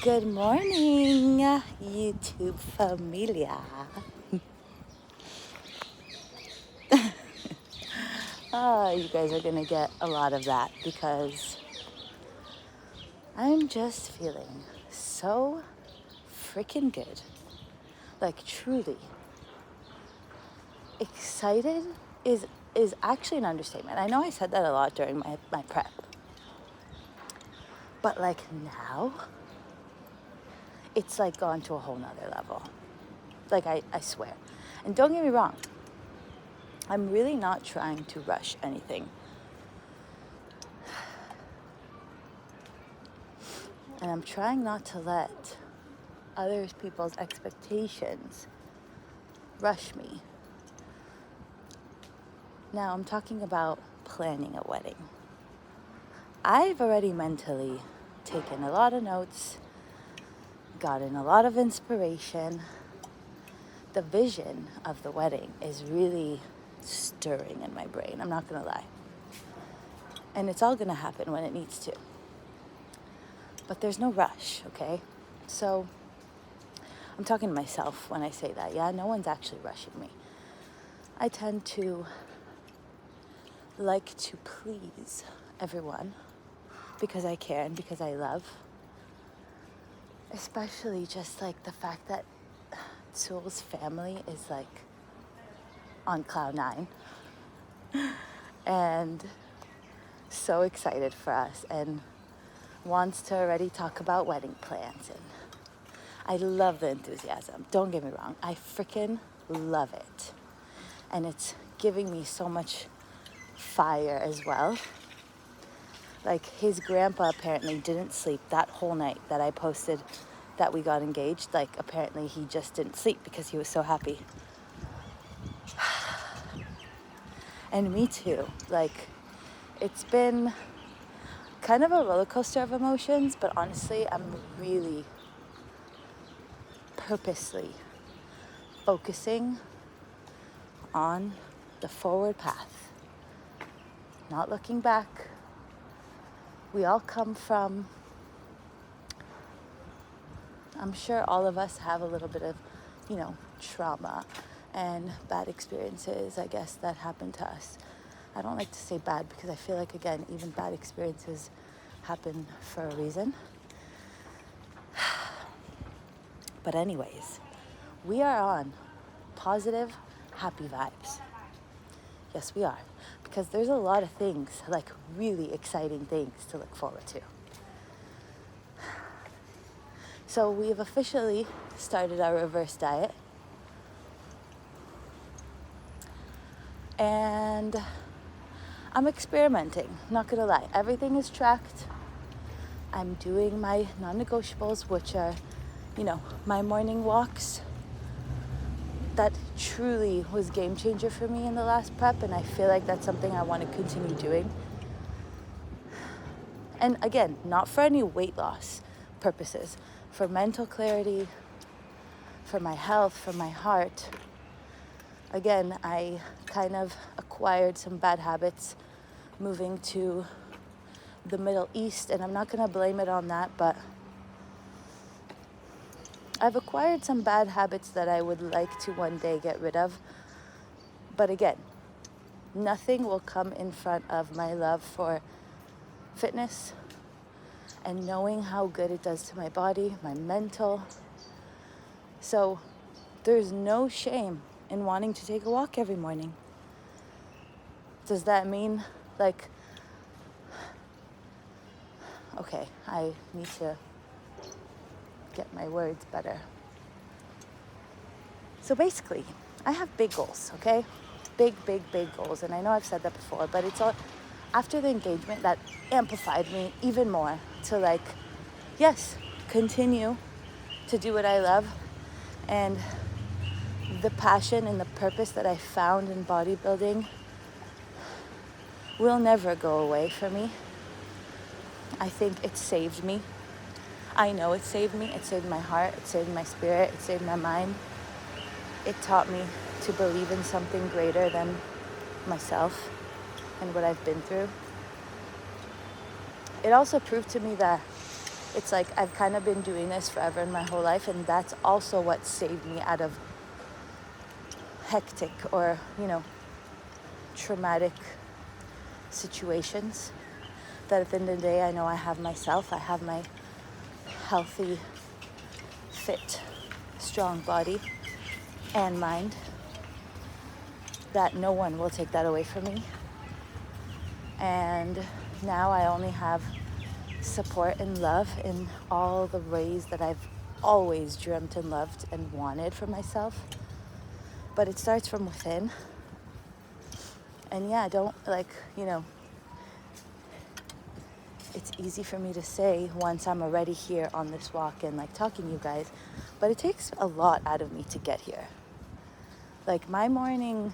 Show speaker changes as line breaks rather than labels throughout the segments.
Good morning, YouTube familia. You guys are gonna get a lot of that because I'm just feeling so freaking good. Like truly. Excited is actually an understatement. I know I said that a lot during my prep. But like now, it's like gone to a whole nother level. Like I swear. And don't get me wrong, I'm really not trying to rush anything. And I'm trying not to let other people's expectations rush me. Now I'm talking about planning a wedding. I've already mentally taken a lot of notes, gotten a lot of inspiration. The vision of the wedding is really stirring in my brain, I'm not gonna lie. And it's all gonna happen when it needs to. But there's no rush, okay? So I'm talking to myself when I say that. Yeah, no one's actually rushing me. I tend to like to please everyone because I care and because I love. Especially just like the fact that Soul's family is like on cloud nine and so excited for us and wants to already talk about wedding plans. And I love the enthusiasm. Don't get me wrong. I freaking love it. And it's giving me so much fire as well. Like his grandpa apparently didn't sleep that whole night that I posted that we got engaged. Like apparently he just didn't sleep because he was so happy. And me too. Like it's been kind of a roller coaster of emotions, but honestly, I'm really purposely focusing on the forward path, not looking back. We all come from, I'm sure all of us have a little bit of, trauma and bad experiences, I guess, that happened to us. I don't like to say bad because I feel like, again, even bad experiences happen for a reason. But anyways, we are on positive, happy vibes. Yes, we are. Because there's a lot of things, like really exciting things to look forward to. So we've officially started our reverse diet. And I'm experimenting, not gonna lie. Everything is tracked. I'm doing my non-negotiables, which are, my morning walks. That truly was game changer for me in the last prep, and I feel like that's something I want to continue doing. And again, not for any weight loss purposes, for mental clarity, for my health, for my heart. Again, I kind of acquired some bad habits moving to the Middle East, and I'm not going to blame it on that, but I've acquired some bad habits that I would like to one day get rid of. But again, nothing will come in front of my love for fitness and knowing how good it does to my body, my mental. So there's no shame in wanting to take a walk every morning. Does that mean okay, I need to get my words better. So basically, I have big goals, okay? Big goals. And I know I've said that before, but it's all after the engagement that amplified me even more to yes, continue to do what I love. And the passion and the purpose that I found in bodybuilding will never go away for me. I think it saved me. I know it saved me. It saved my heart. It saved my spirit. It saved my mind. It taught me to believe in something greater than myself and what I've been through. It also proved to me that it's like I've kind of been doing this forever in my whole life, and that's also what saved me out of hectic or, traumatic situations. That at the end of the day, I know I have myself, I have my healthy, fit, strong body and mind, that no one will take that away from me. And now I only have support and love in all the ways that I've always dreamt and loved and wanted for myself. But it starts from within. And yeah, don't it's easy for me to say once I'm already here on this walk and talking to you guys, but it takes a lot out of me to get here. My morning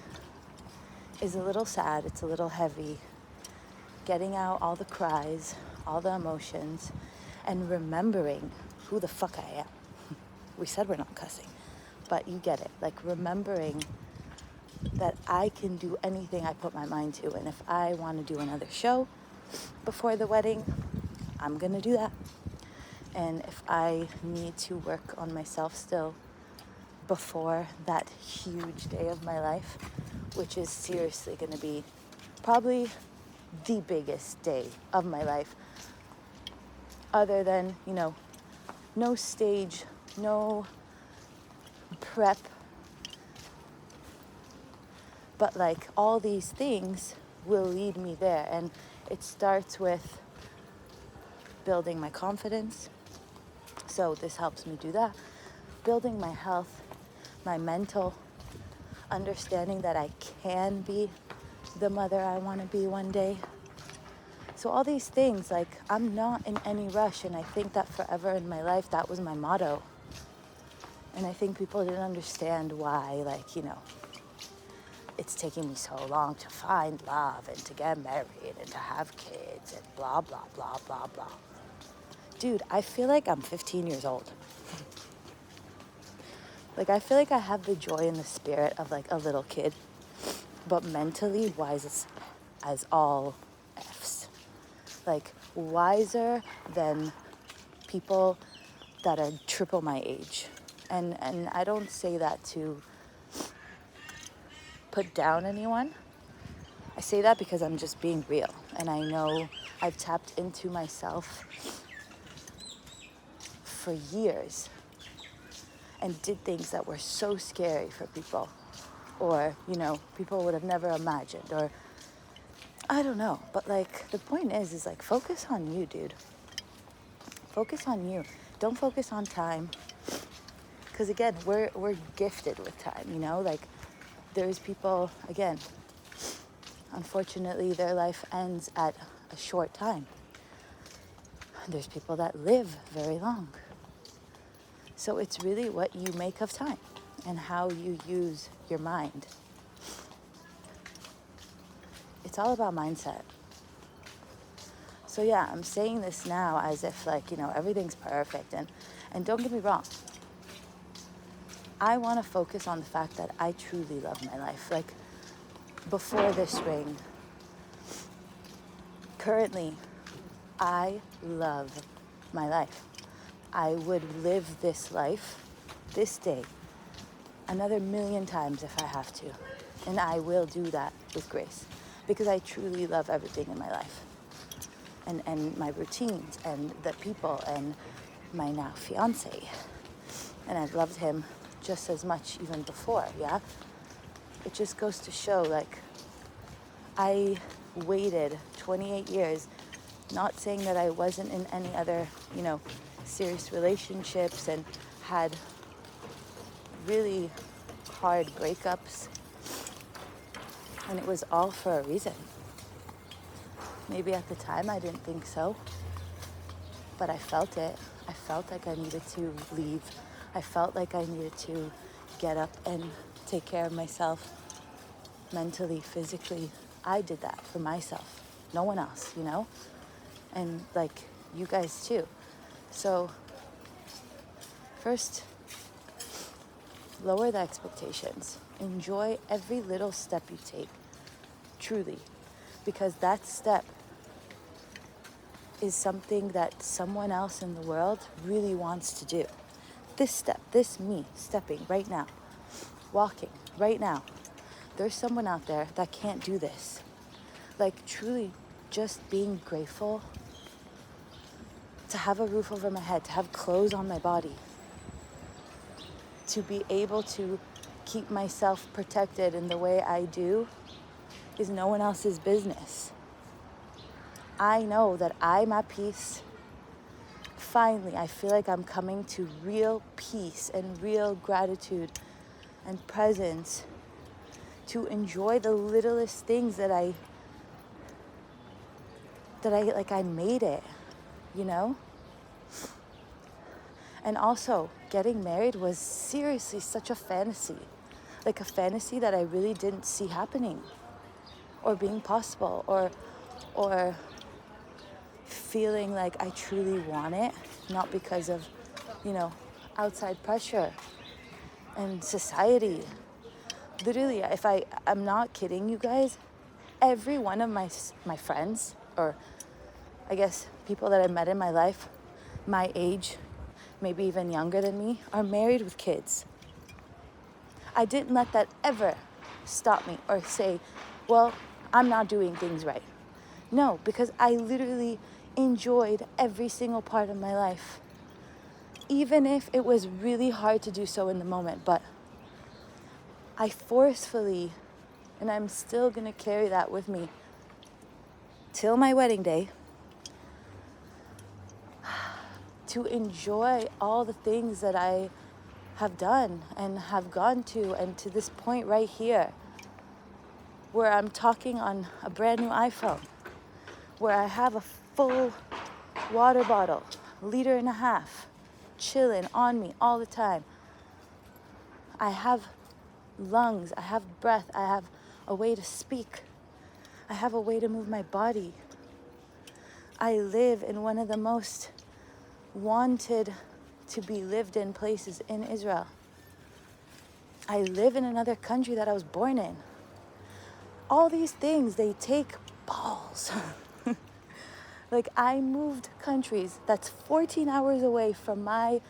is a little sad, it's a little heavy, getting out all the cries, all the emotions, and remembering who the fuck I am. We said we're not cussing, but you get it. Remembering that I can do anything I put my mind to, and if I want to do another show before the wedding, I'm gonna do that. And if I need to work on myself still before that huge day of my life, which is seriously gonna be probably the biggest day of my life, other than, no stage, no prep, but all these things will lead me there. And it starts with building my confidence. So this helps me do that. Building my health, my mental, understanding that I can be the mother I want to be one day. So all these things, I'm not in any rush. And I think that forever in my life, that was my motto. And I think people didn't understand why, it's taking me so long to find love and to get married and to have kids and blah, blah, blah, blah, blah. Dude, I feel like I'm 15 years old. I feel like I have the joy and the spirit of a little kid, but mentally wise as all F's. Wiser than people that are triple my age. And I don't say that to put down anyone. I say that because I'm just being real. And I know I've tapped into myself for years and did things that were so scary for people, or, people would have never imagined, or I don't know. But the point is focus on you, dude. Focus on you. Don't focus on time. Because again, we're gifted with time, there's people, again, unfortunately, their life ends at a short time. There's people that live very long. So it's really what you make of time and how you use your mind. It's all about mindset. So yeah, I'm saying this now as if everything's perfect. And don't get me wrong. I want to focus on the fact that I truly love my life. Before this ring, currently, I love my life. I would live this life, this day, another million times if I have to. And I will do that with grace. Because I truly love everything in my life. And my routines, and the people, and my now fiance. And I've loved him just as much even before, yeah? It just goes to show, I waited 28 years, not saying that I wasn't in any other, serious relationships and had really hard breakups. And it was all for a reason. Maybe at the time I didn't think so, but I felt it. I felt like I needed to leave. I felt like I needed to get up and take care of myself mentally, physically. I did that for myself, no one else, And you guys too. So first, lower the expectations. Enjoy every little step you take, truly, because that step is something that someone else in the world really wants to do. This step, this me, stepping right now, walking right now. There's someone out there that can't do this. Like truly just being grateful to have a roof over my head, to have clothes on my body, to be able to keep myself protected in the way I do is no one else's business. I know that I'm at peace. Finally, I feel like I'm coming to real peace and real gratitude and presence to enjoy the littlest things that I made it, you know? And also, getting married was seriously such a fantasy. Like a fantasy that I really didn't see happening or being possible or feeling like I truly want it, not because of, outside pressure and society. Literally, I'm not kidding you guys, every one of my friends, or I guess people that I've met in my life, my age, maybe even younger than me, are married with kids. I didn't let that ever stop me or say, well, I'm not doing things right. No, because I literally enjoyed every single part of my life, even if it was really hard to do so in the moment. But I forcefully, and I'm still going to carry that with me till my wedding day, to enjoy all the things that I have done and have gone to, and to this point right here, where I'm talking on a brand new iPhone, where I have a full water bottle, 1.5 liters, chilling on me all the time. I have lungs, I have breath, I have a way to speak, I have a way to move my body. I live in one of the most wanted to be lived in places in Israel. I live in another country that I was born in. All these things, they take balls. Like, I moved countries that's 14 hours away from my,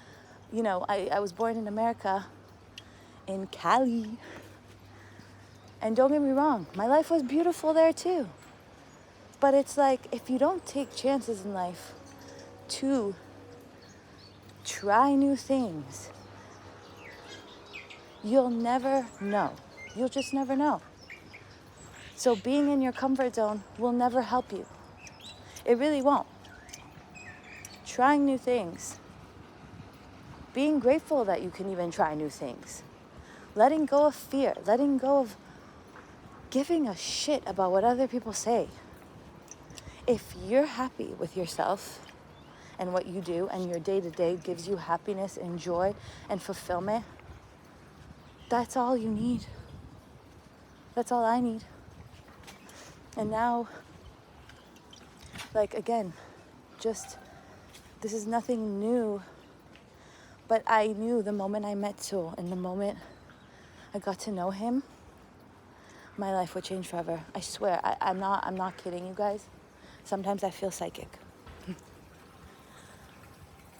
I was born in America, in Cali. And don't get me wrong, my life was beautiful there too. But it's like, if you don't take chances in life to try new things, you'll never know. You'll just never know. So being in your comfort zone will never help you. It really won't. Trying new things. Being grateful that you can even try new things. Letting go of fear. Letting go of giving a shit about what other people say. If you're happy with yourself and what you do, and your day-to-day gives you happiness and joy and fulfillment, that's all you need. That's all I need. And now, again, this is nothing new, but I knew the moment I met Sul and the moment I got to know him, my life would change forever. I swear, I'm not kidding you guys. Sometimes I feel psychic.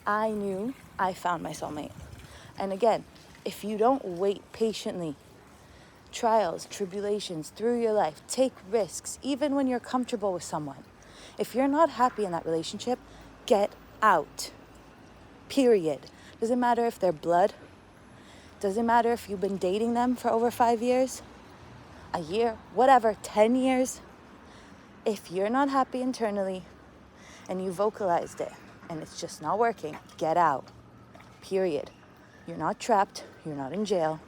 I knew I found my soulmate. And again, if you don't wait patiently, trials, tribulations through your life, take risks, even when you're comfortable with someone. If you're not happy in that relationship, get out. Period. Doesn't matter if they're blood. Doesn't matter if you've been dating them for over 5 years, a year, whatever, 10 years. If you're not happy internally and you vocalized it and it's just not working, get out. Period. You're not trapped. You're not in jail.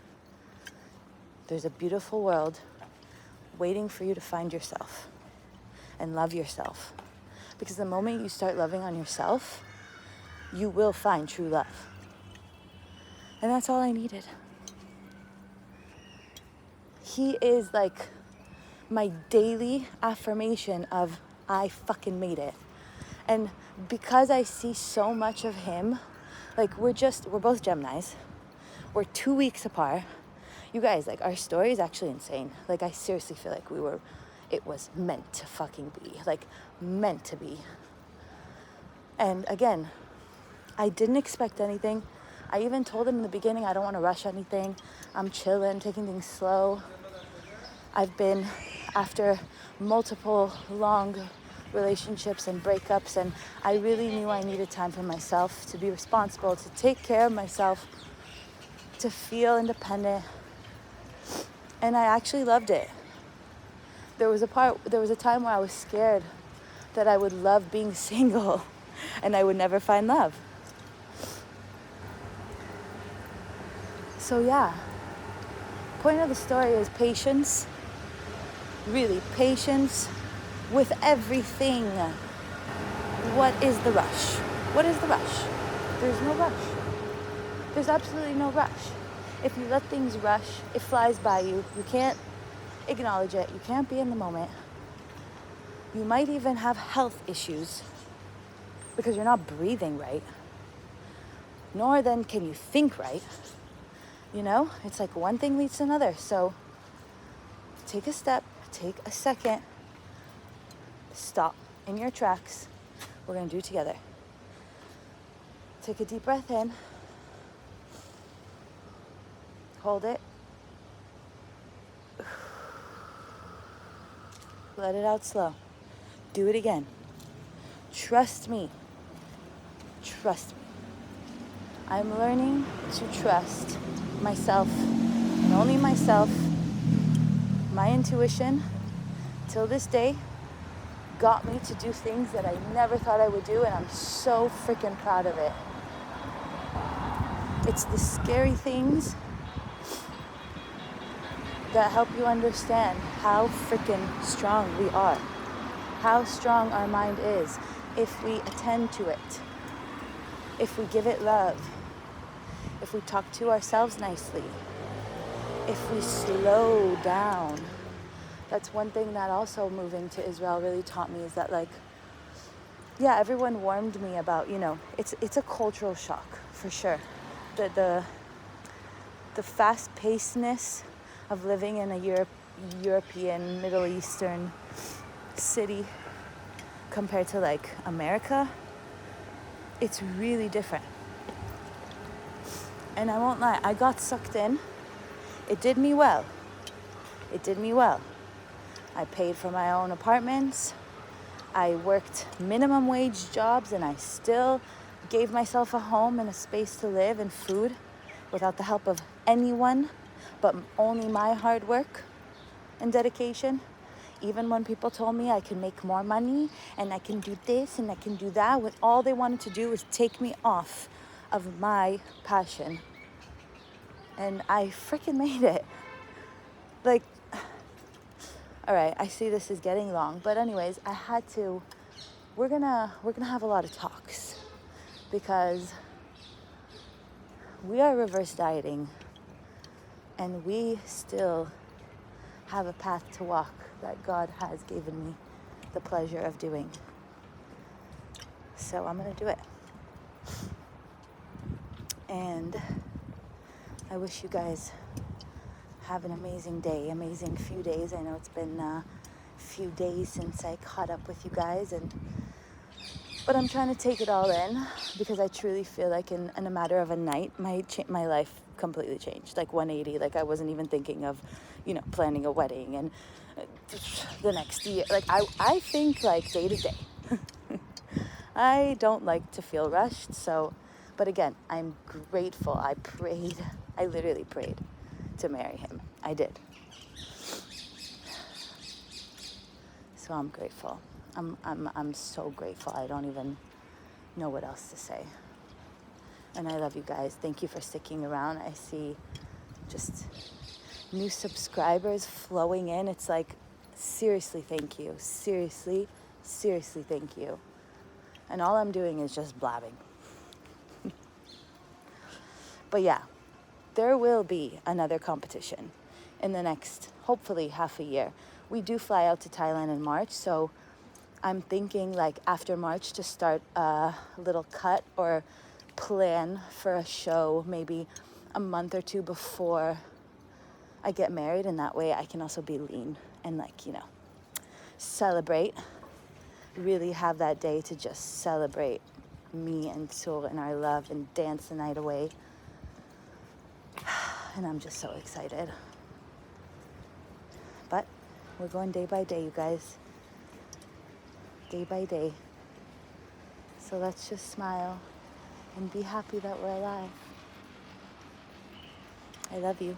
There's a beautiful world waiting for you to find yourself and love yourself. Because the moment you start loving on yourself, you will find true love. And that's all I needed. He is like my daily affirmation of I fucking made it. And because I see so much of him, we're both Geminis. We're 2 weeks apart. You guys, our story is actually insane. I seriously feel like it was meant to fucking be. Meant to be. And again, I didn't expect anything. I even told him in the beginning, I don't want to rush anything. I'm chilling, taking things slow. I've been, after multiple long relationships and breakups, and I really knew I needed time for myself, to be responsible, to take care of myself, to feel independent. And I actually loved it. There was a time where I was scared that I would love being single and I would never find love. So yeah, point of the story is patience. Really, patience with everything. What is the rush? What is the rush? There's no rush. There's absolutely no rush. If you let things rush, it flies by you. You can't acknowledge it. You can't be in the moment. You might even have health issues because you're not breathing right. Nor then can you think right. You know, it's like one thing leads to another. So take a step, take a second, stop in your tracks. We're going to do it together. Take a deep breath in. Hold it. Let it out slow. Do it again. Trust me. Trust me. I'm learning to trust myself and only myself. My intuition, till this day, got me to do things that I never thought I would do, and I'm so freaking proud of it. It's the scary things that help you understand how freaking strong we are, how strong our mind is if we attend to it, if we give it love, if we talk to ourselves nicely, if we slow down. That's one thing that also moving to Israel really taught me, is that, like, yeah, everyone warned me about, you know, it's a cultural shock for sure. The fast-pacedness of living in a European, Middle Eastern city compared to, like, America, it's really different. And I won't lie, I got sucked in. It did me well. It did me well. I paid for my own apartments. I worked minimum wage jobs, and I still gave myself a home and a space to live and food without the help of anyone, but only my hard work and dedication. Even when people told me I can make more money and I can do this and I can do that, when all they wanted to do was take me off of my passion. And I freaking made it. Like, all right, I see this is getting long, but anyways, I had to, we're gonna have a lot of talks, because we are reverse dieting and we still have a path to walk that God has given me the pleasure of doing. So I'm gonna do it. And I wish you guys have an amazing day, amazing few days. I know it's been a few days since I caught up with you guys, but I'm trying to take it all in, because I truly feel like in a matter of a night, my life completely changed, like 180. Like, I wasn't even thinking of, you know, planning a wedding and the next year. Like, I think like day to day. I don't like to feel rushed. So, but again, I'm grateful. I literally prayed to marry him. I did. So I'm grateful. I'm so grateful. I don't even know what else to say. And I love you guys. Thank you for sticking around. I see just new subscribers flowing in. It's like, seriously, thank you. Seriously, thank you. And all I'm doing is just blabbing. But yeah, there will be another competition in the next, hopefully, half a year. We do fly out to Thailand in March, so I'm thinking, like, after March to start a little cut or plan for a show maybe a month or two before I get married, and that way I can also be lean and, like, you know, celebrate, really have that day to just celebrate me and Soul and our love and dance the night away. And I'm just so excited. But we're going day by day, you guys. Day by day. So let's just smile and be happy that we're alive. I love you.